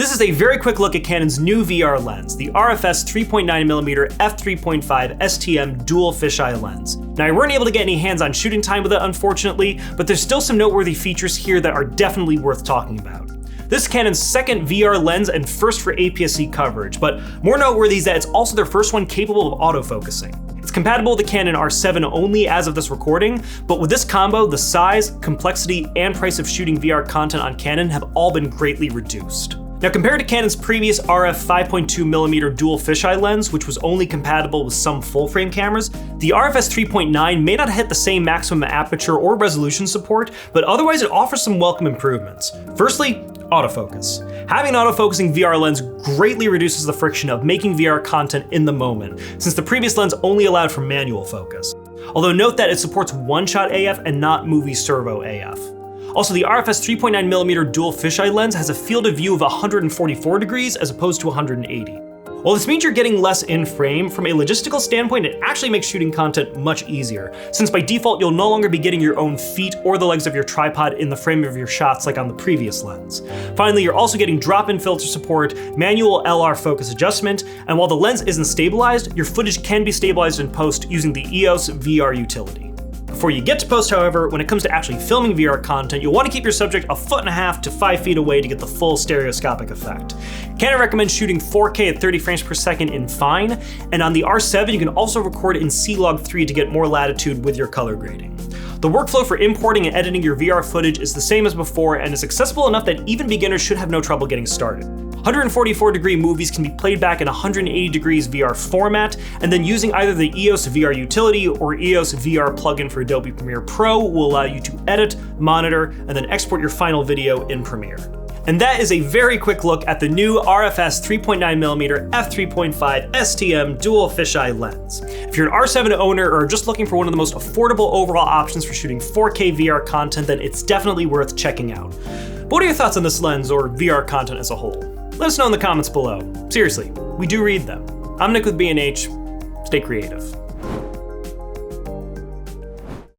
This is a very quick look at Canon's new VR lens, the RFS 3.9mm f3.5 STM Dual Fisheye Lens. Now, I weren't able to get any hands-on shooting time with it, unfortunately, but there's still some noteworthy features here that are definitely worth talking about. This is Canon's second VR lens and first for APS-C coverage, but more noteworthy is that it's also their first one capable of autofocusing. It's compatible with the Canon R7 only as of this recording, but with this combo, the size, complexity, and price of shooting VR content on Canon have all been greatly reduced. Now, compared to Canon's previous RF 5.2mm dual fisheye lens, which was only compatible with some full-frame cameras, the RFS 3.9 may not hit the same maximum aperture or resolution support, but otherwise it offers some welcome improvements. Firstly, autofocus. Having an autofocusing VR lens greatly reduces the friction of making VR content in the moment, since the previous lens only allowed for manual focus. Although note that it supports one-shot AF and not movie servo AF. Also, the RFS 3.9mm dual fisheye lens has a field of view of 144 degrees as opposed to 180. While this means you're getting less in frame, from a logistical standpoint, it actually makes shooting content much easier, since by default you'll no longer be getting your own feet or the legs of your tripod in the frame of your shots like on the previous lens. Finally, you're also getting drop-in filter support, manual LR focus adjustment, and while the lens isn't stabilized, your footage can be stabilized in post using the EOS VR utility. Before you get to post, however, when it comes to actually filming VR content, you'll want to keep your subject 1.5 feet to 5 feet away to get the full stereoscopic effect. Canon recommends shooting 4K at 30 frames per second in fine, and on the R7 you can also record in C-Log3 to get more latitude with your color grading. The workflow for importing and editing your VR footage is the same as before and is accessible enough that even beginners should have no trouble getting started. 144-degree movies can be played back in 180 degrees VR format, and then using either the EOS VR utility or EOS VR plugin for Adobe Premiere Pro will allow you to edit, monitor, and then export your final video in Premiere. And that is a very quick look at the new RFS 3.9mm f3.5 STM Dual Fisheye Lens. If you're an R7 owner or just looking for one of the most affordable overall options for shooting 4K VR content, then it's definitely worth checking out. But what are your thoughts on this lens or VR content as a whole? Let us know in the comments below. Seriously, we do read them. I'm Nick with B&H. Stay creative.